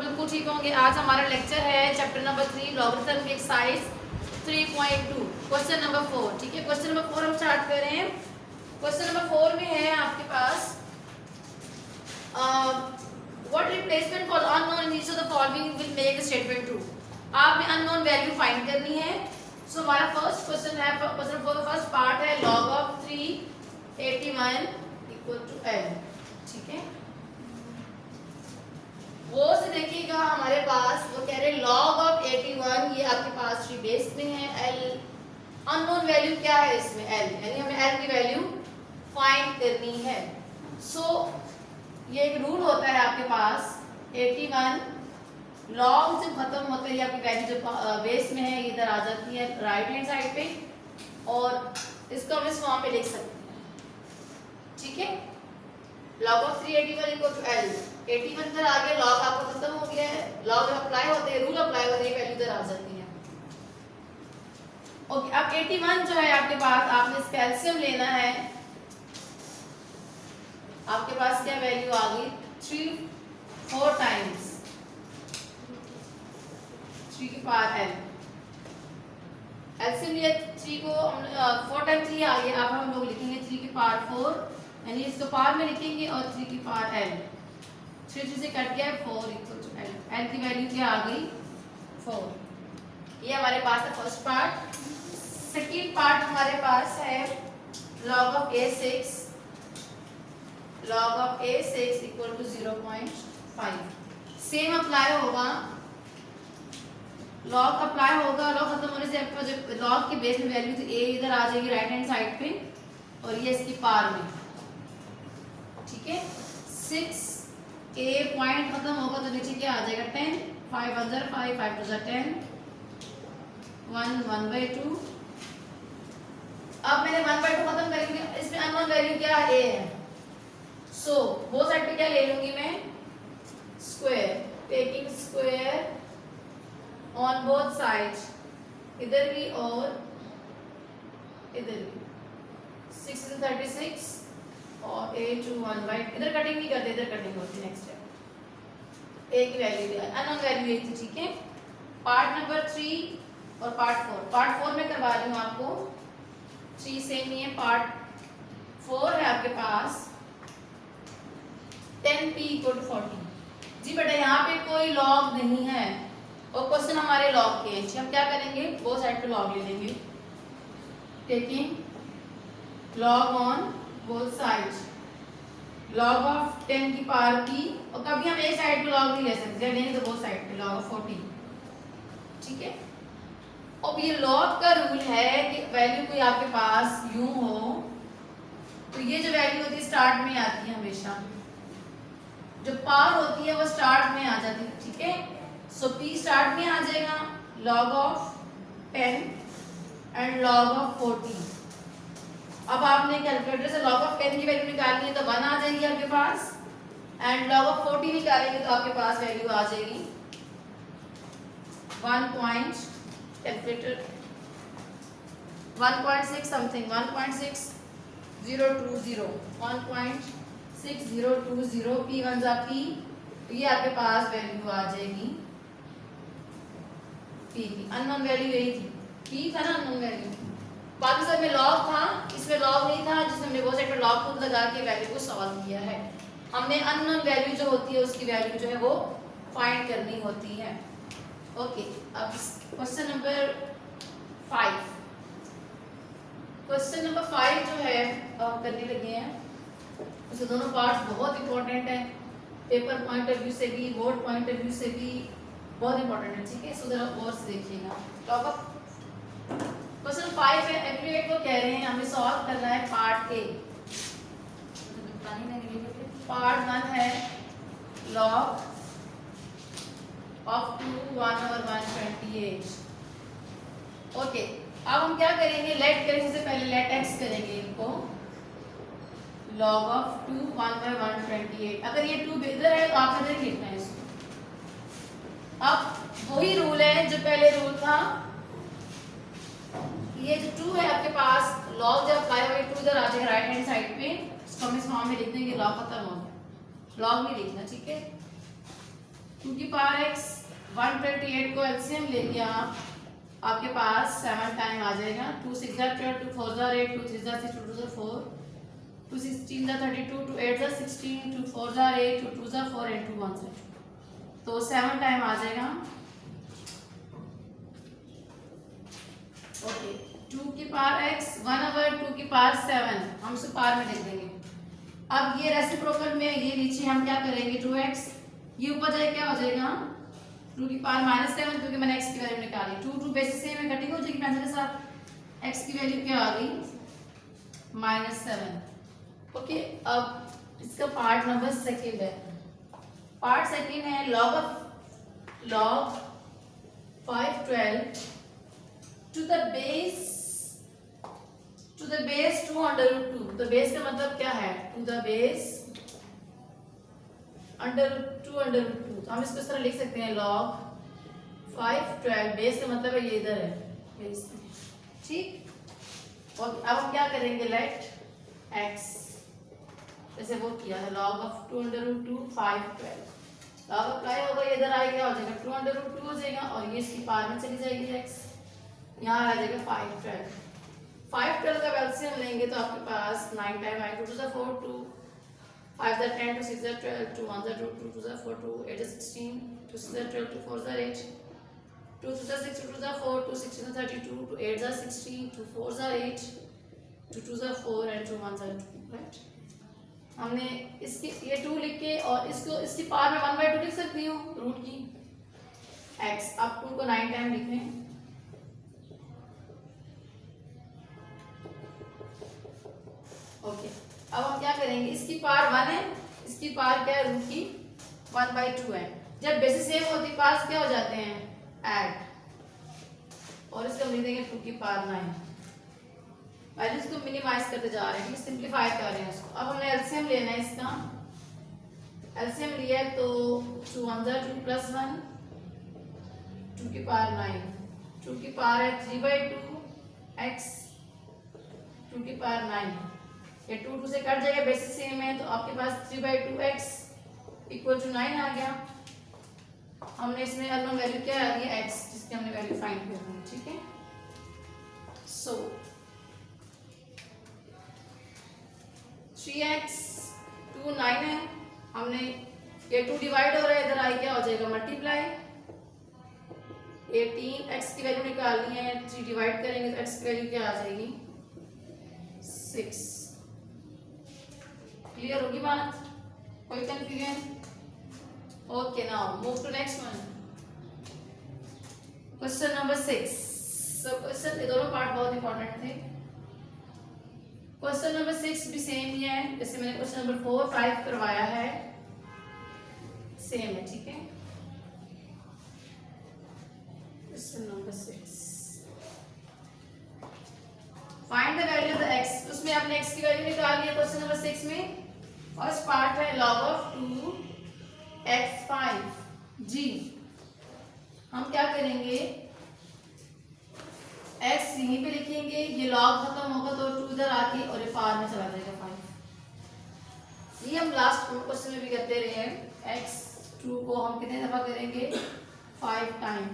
बिल्कुल ठीक होंगे। आज हमारा लेक्चर है चैप्टर नंबर 3 लॉगरिथम की एक्सरसाइज 3.2 क्वेश्चन नंबर 4। ठीक है, क्वेश्चन नंबर 4 हम स्टार्ट कर रहे हैं। क्वेश्चन नंबर 4 में है आपके पास what replacement for unknown in each of the following will make the statement true. आपने अननोन वैल्यू फाइंड करनी है। सो हमारा फर्स्ट क्वेश्चन है, क्वेश्चन 4 का फर्स्ट पार्ट है log of 381 equal to l। ठीक है, वो से देखिएगा हमारे पास वो कह रहे log ऑफ 81, ये आपके पास 3 बेस में है। l अननोन वैल्यू क्या है इसमें l, यानी हमें l की वैल्यू फाइंड करनी है। सो ये एक रूल होता है आपके पास 81 log जब खत्म होता है, ये आपकी वैल्यू जो बेस में है ये इधर आ जाती है राइट हैंड साइड पे, और इसको हम इस फॉर्म पे लिख सकते हैं। ठीक है, log of 381 equal to l। 81 इधर आ गया, log आपका खत्म हो गया है, log अप्लाई होते हैं, रूल अप्लाई होते हैं, वैल्यू इधर आ जाती है। ओके, अब 81 जो है आपके पास, आपने इसका एलसीएम लेना है। आपके पास क्या वैल्यू आ गई 4 टाइम्स 3 की पावर l। एलसीएम लिया 3 को, 4 टाइम्स 3 आ गया। अब हम लोग लिखेंगे 3 की पावर 4, यानी इसको पावर में लिखेंगे, और 3 की पावर l 3 से कट गया 4 इक्वल टू l। l की वैल्यू क्या आ गई 4। ये हमारे पास है फर्स्ट पार्ट। सेकंड पार्ट हमारे पास है log of a6 equal to 0.5। Same apply होगा, log अप्लाई होगा, log खत्म होने से आपका जो log के बेस में वैल्यू थी a इधर आ जाएगी राइट हैंड साइड पे, और ये इसकी पावर में। ठीक है, 6 a पॉइंट खत्म होगा तो नीचे क्या आ जाएगा 10, 5 अंदर 5, 5 टू 10, 1 1/2। अब मैंने 1/2 खत्म करेंगे, इसमें अननोन वैल्यू क्या a है। सो बोथ साइड पे क्या ले लूंगी मैं, square, taking square on both sides, इधर भी और इधर भी। 6 is 36 और a to 1/, इधर कटिंग नहीं करते, इधर कटिंग होती है। नेक्स्ट स्टेप a की वैल्यू दी, अननोन वैल्यू यही थी। ठीक है, पार्ट नंबर 3 और पार्ट 4। पार्ट 4 में करवा रही हूँ आपको, 3 सेम नहीं है। पार्ट 4 है आपके पास 10p इक्वल टू 40। जी बेटा यहाँ पे कोई लॉग नहीं है और क्वेश्चन हमारे लॉग के हैं। हम क्या करेंगे, वो साइड पे लॉग ले लेंगे, taking log on both sides, log of 10 की पावर p, और कभी हम एक साइड पे लॉग नहीं ले सकते, लेंगे तो बोथ साइड पे log ऑफ 40। ठीक है, अब ये लॉग का रूल है कि वैल्यू कोई आपके पास यूं हो तो ये जो वैल्यू होती है स्टार्ट में आती है हमेशा, जो पावर होती है वो स्टार्ट में आ जाती है। ठीक है, सो p स्टार्ट में आ जाएगा, log of 10 and log of 40। अब आपने कैलकुलेटर से log ऑफ 10 की वैल्यू निकालनी है तो 1 आ जाएगी आपके पास, एंड log ऑफ 40 निकालेंगे तो आपके पास वैल्यू आ जाएगी 1 कैलकुलेटर 1.6 समथिंग, 1.6020, 1.6020 p1 जा p, तो ये आपके पास वैल्यू आ जाएगी p की। अननोन वैल्यू यही थी, p था ना अननोन वैल्यू। बाकी सब में लॉग था, इसमें लॉग नहीं था, जिसमें हमने बहुत सारे लॉग खुद लगा के वैल्यू को सॉल्व किया है। हमने अननोन वैल्यू जो होती है उसकी वैल्यू जो है वो फाइंड करनी होती है। ओके, अब क्वेश्चन नंबर 5। क्वेश्चन नंबर 5 जो है हम करने लगे हैं, उसके दोनों पार्ट बहुत इंपॉर्टेंट है, पेपर पॉइंट ऑफ व्यू से भी, बोर्ड पॉइंट ऑफ व्यू से भी बहुत इंपॉर्टेंट है। ठीक है, सो जरा गौर से देखिएगा। टॉप क्वेश्चन 5 है, एग्रीगेट को कह रहे हैं हमें सॉल्व करना है पार्ट ए। पार्ट 1 है log ऑफ 2 1 over 128। ओके, अब हम क्या करेंगे, लेट करेंगे, सबसे पहले लेट एक्स करेंगे इनको, log ऑफ 2 1/128। अगर ये 2 इधर है तो आपने इधर लिखना है इसको। अब वही रूल है जो पहले रूल था, ये जो 2 है आपके पास, log जब अप्लाई होगा 2 इधर आ जाएगा राइट हैंड साइड पे, इसको हम इस फॉर्म में लिख देंगे, log खत्म हो गया, log नहीं लिखना। ठीक है, 2 की पावर x 128 को एलसीएम लेके आप आपके पास 7 टाइम आ जाएगा। 2 6 12, 2 4 8, 2 3 6, 2 2 4, 2 16 32, 2 8 16, 2 4 8, 2 2 4 and 2 1 7, तो 7 टाइम आ जाएगा। ओके 2 की पावर x 1/2 की पावर 7 हम इसे पावर में लिख देंगे। अब ये रेसिप्रोकल में ये नीचे हम क्या करेंगे 2x, ये ऊपर जाए क्या हो जाएगा 2 की पावर -7, क्योंकि मैंने x की वैल्यू निकाली। 2 2 बेसिस सेम है, कटिंग हो जाएगी पेंसिल के साथ। x की वैल्यू क्या आ गई -7। ओके अब इसका पार्ट नंबर सेकंड है। पार्ट सेकंड है log 512 to the base 2/2। तो बेस का मतलब क्या है to the base √2 तो हम इसको इस तरह लिख सकते हैं log 512। बेस का मतलब है ये इधर है बेस, ठीक। और अब हम क्या करेंगे लेट x, जैसे वो किया है log of 2/2 512, log अप्लाई होगा ये इधर आएगा क्या हो जाएगा 2/2 हो जाएगा, और ये इसकी पावर में चली जाएगी x, यहाँ आ जाएगा 512। 512 का एलसीएम लेंगे तो आपके पास 9 टाइम आएगा। 2 4 2, 5 10, 2 6 12, 2 1 2, 2 2 4 2, 8 16, 2 6 12, 2 4 8, 2 2 6, 2 2 4, 2 6 32, 2 8 16, 2 4 8, 2 2 4 and 2 1 2, राइट। हमने इसकी ये 2 लिख के और इसको इसकी पावर में 1/2 लिख सकती हूँ रूट की x। अब 2 को 9 टाइम लिखें, ओके। अब हम क्या करेंगे इसकी पावर 1 है, इसकी पावर क्या है रूट की 1/2 है। जब बेसिस सेम होती पार्ट्स क्या हो जाते हैं ऐड, और इसको हम लिख देंगे 2 की पावर 9। वैल्यूज को मिनिमाइज करते जा रहे हैं, सिंपलीफाई कर रहे हैं इसको। अब हमने एलसीएम लेना है इसका, एलसीएम लिया है तो 2 1 2 प्लस 1, 2 की पावर 9, 2 की पावर है 3/2 x, 2 की पावर 9, ये 2 2 से कट जाएगा बेसिस सेम है, तो आपके पास 3/2 x इक्वल टू 9 आ गया। हमने इसमें अननोन वैल्यू क्या आ गई x, जिसकी हमने वैल्यू फाइंड करनी है, ठीक है। सो 3x 2 9 है, हमने ये 2 डिवाइड हो रहा है, इधर आई क्या हो जाएगा मल्टीप्लाई 18, x की वैल्यू निकालनी है 3 डिवाइड करेंगे तो x की वैल्यू क्या आ जाएगी 6। क्लियर होगी बात, कोई confusion? Okay now move to next one, question number 6। सब क्वेश्चन ये दोनों पार्ट बहुत इंपॉर्टेंट थे। क्वेश्चन नंबर 6 भी सेम ही है, जैसे मैंने क्वेश्चन नंबर 4 5 करवाया है, सेम है, ठीक है। Question number 6 find the value of the x, उसमें आपने x की वैल्यू निकाल लिया। क्वेश्चन नंबर 6 में फर्स्ट पार्ट है log of 2x5 जी। हम क्या करेंगे x यहीं पे लिखेंगे, ये log खत्म होगा तो 2 इधर आके और ये पावर में चला जाएगा 5। ये हम लास्ट क्वेश्चन में भी करते रहे हैं। x2 को हम कितने दफा करेंगे 5 टाइम,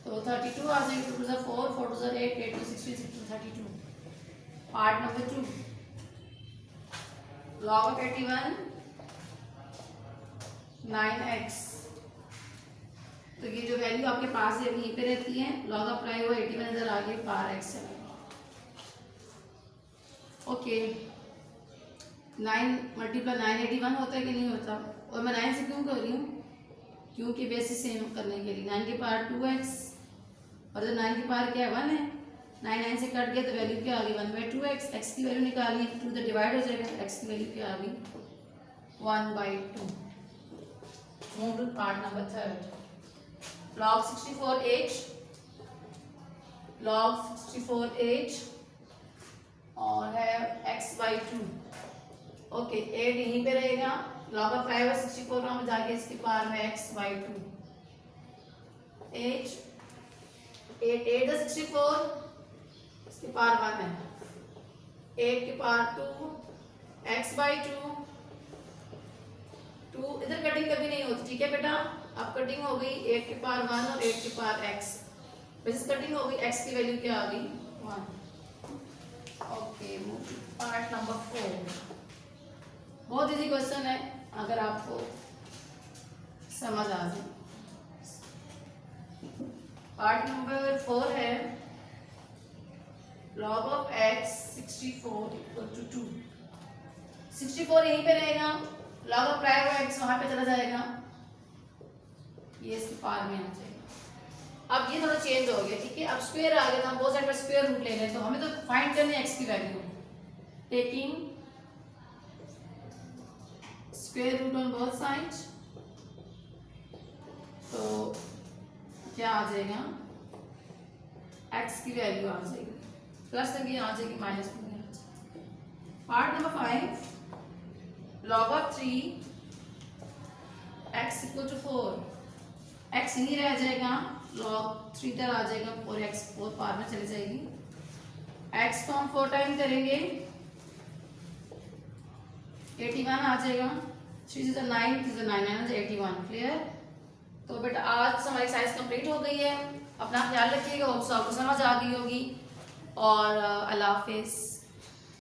तो 32 आ जाएगा। 2 2 4, 4 2 8, 8 2 16, 6 2 32। Part number 2 log of 81 9x, तो ये जो वैल्यू आपके पास है यहीं पे रहती है, log अप्लाई हुआ 81 इधर आगे पावर x चला। ओके 9 मल्टीप्लाई 9 81 होता है कि नहीं होता, और मैं 9 से क्यों कर रही हूँ क्योंकि बेसिस सेम करने के लिए। 9 की पावर 2x और जब 9 की पावर क्या है 1 है, 9 9 से कट गया तो वैल्यू क्या आ गई 1/2x। x की वैल्यू निकाली 2 तो डिवाइड हो जाएगा, x की वैल्यू क्या आ गई 1/2। Move to part number 3 log 64 8, log 64 8 और है x/2। ओके 8 यहीं पे रहेगा, log of 5 और 64 को हम जाके इसकी पावर में x/2 8 8 8 the 64, इसकी पावर 1 है, 8 की पावर 2 x/2, 2 इधर कटिंग कभी नहीं होती, ठीक है बेटा। अब कटिंग हो गई 8 की पावर 1 और 8 की पावर x, वैसे कटिंग हो गई, x की वैल्यू क्या आ गई 1। Okay, move to part number 4। बहुत इजी क्वेश्चन है अगर आपको समझ आ जाए। पार्ट नंबर 4 है log of x 64 equal to 2। 64 यहीं पे रहेगा, log of प्राइम x वहां पे चला जाएगा, ये इसके पार में आ जाएगा। अब ये थोड़ा चेंज हो गया, ठीक है। अब स्क्वायर आ गया तो हम बोथ साइड पर स्क्वायर रूट ले लें, तो हमें तो फाइंड करनी है x की value. Taking square root on both sides, तो क्या आ जाएगा, x की वैल्यू आ जाएगी प्लस में आ जाएगी माइनस में आ जाएगी। Part number 5, log of 3 x equal to 4, x नहीं रह जाएगा, log 3 इधर आ जाएगा और x 4 पार में चली जाएगी। x को हम 4 टाइम करेंगे 81 आ जाएगा, 3 से 9, 3 से 9 81। क्लियर? तो बेटा आज हमारी एक्सरसाइज कंप्लीट हो गई है। अपना ख्याल रखिएगा, होप सो आपको समझ आ गई होगी और अल्लाह हाफिज़।